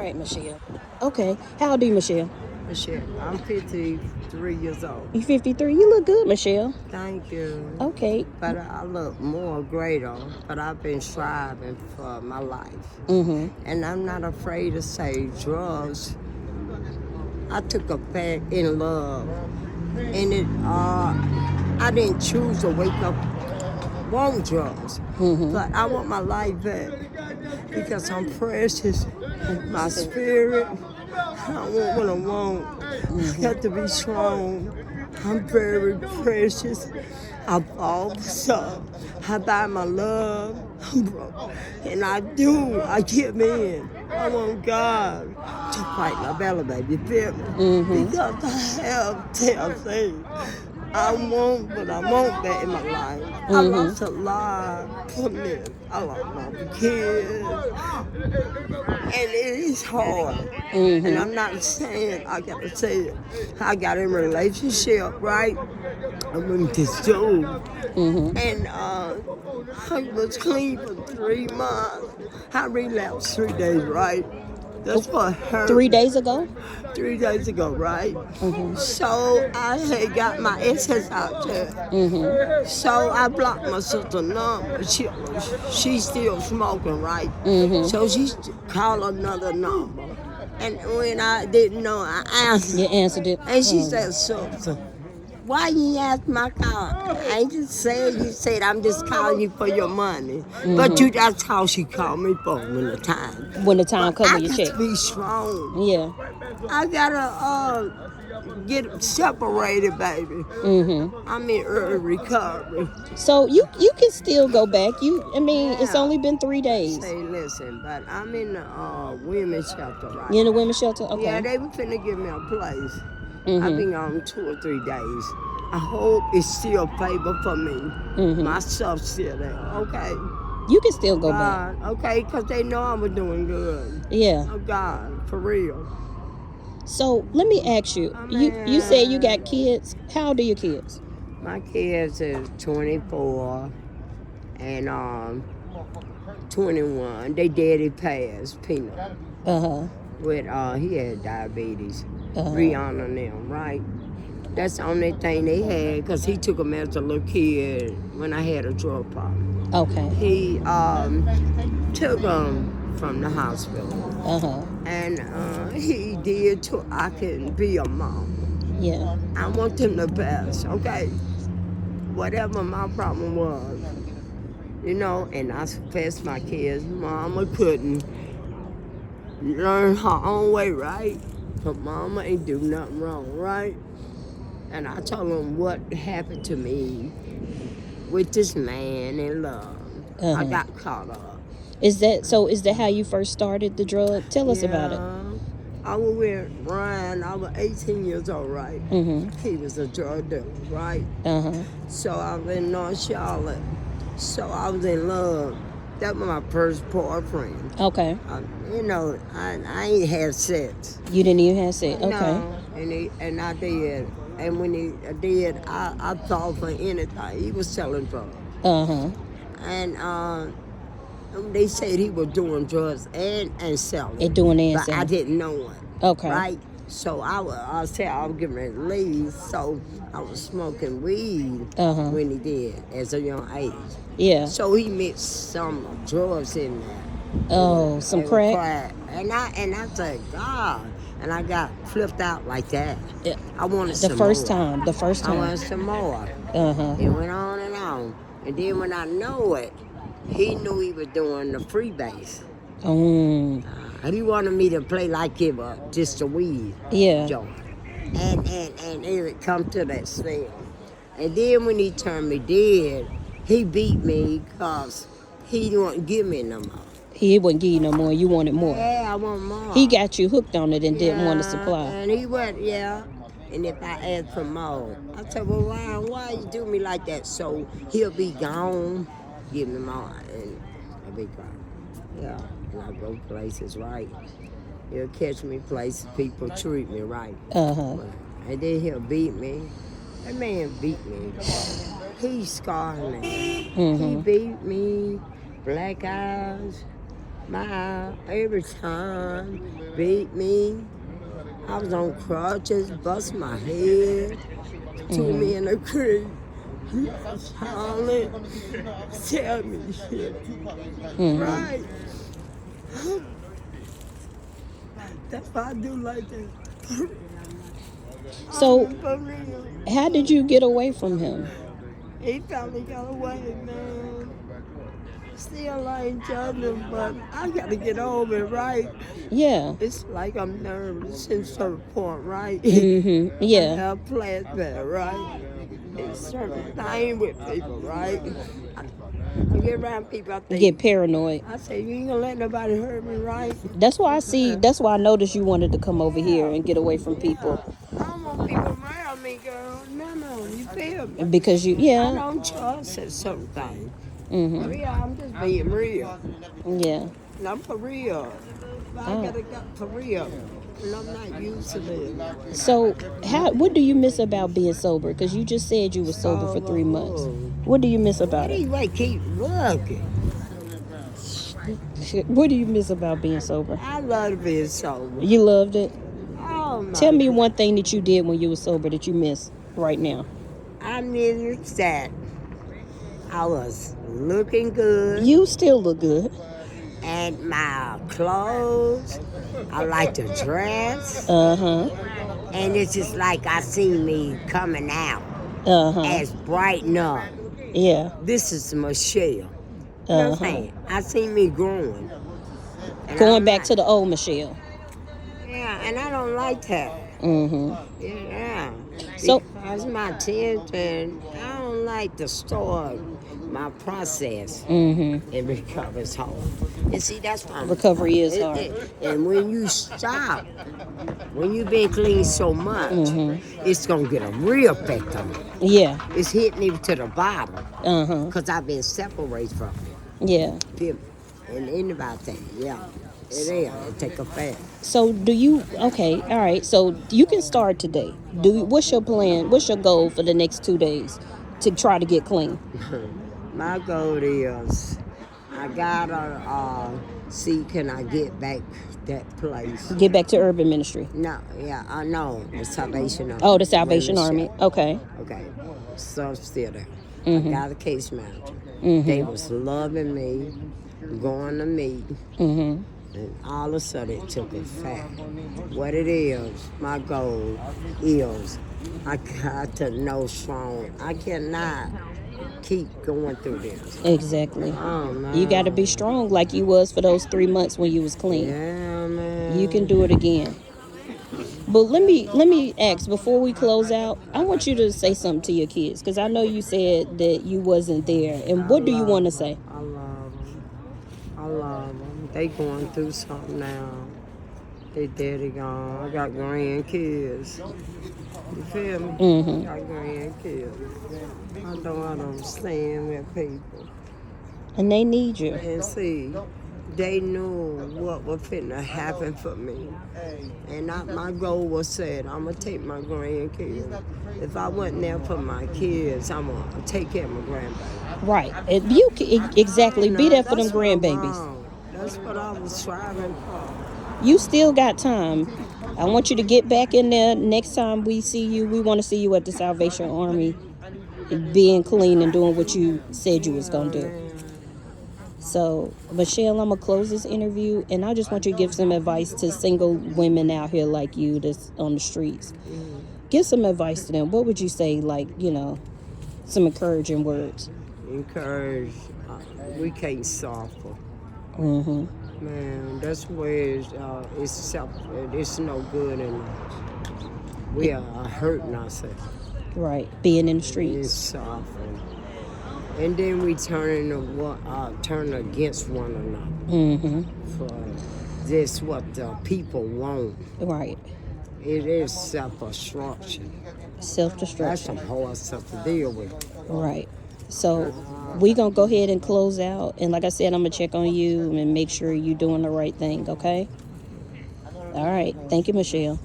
right, Michelle. Okay. How old are you, Michelle? Michelle, I'm 53 years old. You 53. You look good, Michelle. Thank you. Okay. But I look more greater, but I've been striving for my life. Mm-hmm. And I'm not afraid to say drugs. I took a back in love. And I didn't choose to wake up want drugs. Mm-hmm. But I want my life back because I'm precious. My spirit, I want what I want. I got to be strong. I'm very precious. I fall up. I buy my love. I'm broke. And I give in. I want God to fight my battle, baby. You feel me? Mm-hmm. Because I have TLC. I want that in my life. I lost a lot for me. I lost my kids. And it is hard. Mm-hmm. And I'm not saying, I gotta say it. I got in a relationship, right? I went to school. Mm-hmm. And I was clean for 3 months. I relapsed 3 days, right? That's what hurt. 3 days ago? 3 days ago, right? Mm-hmm. So I had got my essence out there. Mm-hmm. So I blocked my sister number. She's still smoking, right? Mm-hmm. So she called another number. And when I didn't know, I answered. You answered it. And she said, "Sister, why you ask my call? I ain't just saying you said I'm just calling you for your money. But that's how she called me for when the time. When the time comes, when you I check. got to be strong. Yeah. I gotta get separated, baby. Mm-hmm. I'm in early recovery. So you can still go back. It's only been 3 days. Say, listen, but I'm in the women's shelter right You in the now. women's shelter? Okay. Yeah, they were finna give me a place. Mm-hmm. I've been on 2 or 3 days. I hope it's still favor for me. Mm-hmm. My stuff's still there, okay? You can still go back. God, okay, because they know I was doing good. Yeah. Oh, God, for real. So let me ask you. You said you got kids. How old are your kids? My kids is 24 and 21. They daddy passed, Peanut. Uh-huh. With he had diabetes. Uh-huh. Rihanna and them, right? That's the only thing they had because he took them as a little kid when I had a drug problem. Okay. He took them from the hospital. Uh-huh. And he did till I can be a mom. Yeah. I want them the best, okay? Whatever my problem was, and I confessed my kids, Mama couldn't learn her own way, right? But Mama ain't do nothing wrong, right? And I told them what happened to me with this man in love. Uh-huh. I got caught up. Is that how you first started the drug? Tell us about it. I was with Ryan. I was 18 years old, right? Mm-hmm. He was a drug dealer, right? Uh-huh. So I was in North Charlotte. So I was in love. That was my first boyfriend. Okay. I ain't had sex. You didn't even have sex. Okay. No, and I did. And when he did, I thought for anything. He was selling drugs. Uh-huh. And they said he was doing drugs and selling. And doing and but selling. I didn't know it. Okay. Right? So I was getting ready to leave. So I was smoking weed when he did as a young age. Yeah. So he mixed some drugs in there. Oh, some crack. And I said, God. And I got flipped out like that. Yeah. I wanted The some first more. time. I wanted some more. Uh-huh. It went on and on. And then when I know it, he knew he was doing the freebase. He wanted me to play like it was just a weed joint. And it would come to that smell. And then when he turned me dead, he beat me because he didn't give me no more. He wouldn't give you no more. You wanted more. Yeah, I want more. He got you hooked on it and didn't want to supply. And he went, And if I asked for more, I said, well, Ryan, why you do me like that? So he'll be gone, give me more, and I'll be gone. Yeah, and I go places right. He'll catch me places, people treat me right. Uh-huh. And then he'll beat me. That man beat me. He scarred me. He beat me, black eyes. Every time, beat me. I was on crutches, bust my head, threw me in the creek. Hollering, tell me shit. Right. That's why I do like that. So, For real. how did you get away from him? He finally got away, man. Still ain't judging, but I gotta get over it, right? Yeah. It's like I'm nervous in certain point, right? Mm-hmm. I Yeah. have flashback, right? It's certain thing with people, right? I get around people, I You think, get paranoid. I say, you ain't gonna let nobody hurt me, right? That's why I noticed you wanted to come over here and get away from people. I don't want people around me, girl. No, you feel me? Because I yeah. don't trust at certain things. Mm-hmm. Yeah, I'm just being real. Yeah. And I'm for real. I gotta go for real. And I'm not used to this. So, what do you miss about being sober? Because you just said you were sober for 3 months. What do you miss about it? Anyway, keep looking. What do you miss about being sober? I love being sober. You loved it? Oh my Tell me God. one thing that you did when you were sober that you miss right now. I miss that I was looking good. You still look good. And my clothes, I like to dress. Uh-huh. And it's just like I see me coming out Uh-huh. as brighten up. Yeah. This is Michelle. You know what I'm saying? I see me growing. And Going back to the old Michelle. Yeah, and I don't like that. Mm-hmm. Yeah. So, because my attention, I don't like to start my process mm-hmm. and recover's hard. And see, that's why Recovery is hard. And when you stop, when you've been clean so much, it's gonna get a real effect on you. Yeah. It's hitting me to the bottom. Uh-huh. Because I've been separated from it. Yeah. Feel me? And anybody think, yeah. It is. It take effect. So all right, so you can start today. What's your plan? What's your goal for the next 2 days to try to get clean? My goal is I gotta see can I get back that place. Get back to urban ministry. No, yeah, I know the Salvation Army. Oh, the Salvation Army. Okay. Okay, so I'm still there. Mm-hmm. I got a case manager. Mm-hmm. They was loving me, going to meet. Mm-hmm. And all of a sudden it took effect. What it is, my goal is I got to know strong. I cannot keep going through this. Exactly. Oh, man. You got to be strong like you was for those 3 months when you was clean. Yeah, man. You can do it again. But let me ask before we close out. I want you to say something to your kids because I know you said that you wasn't there. And what do you want to say? I love them. I love them. They going through something now. They daddy gone. I got grandkids. You feel me? Mm-hmm. I got grandkids. I don't understand with people. And they need you. And see, they knew what was finna happen for me. And my goal was said, I'm going to take my grandkids. If I wasn't there for my kids, I'm going to take care of my grandbaby. Right. Exactly. Be there for them grandbabies. That's what I was striving for. You still got time. I want you to get back in there. Next time we see you, we want to see you at the Salvation Army being clean and doing what you said you was going to do. So, Michelle, I'm going to close this interview, and I just want you to give some advice to single women out here like you that's on the streets. Give some advice to them. What would you say, like, some encouraging words? Encourage. We can't suffer. Mm-hmm. Man, that's where it's no good in us. We are hurting ourselves. Right, being in the It's streets. suffering. And then we turn against one another. Mm-hmm. For this what the people want. Right. It is self-destruction. That's Self-destruction. some hard stuff to deal with. Right. So we're going to go ahead and close out. And like I said, I'm going to check on you and make sure you're doing the right thing, okay? All right. Thank you, Michelle.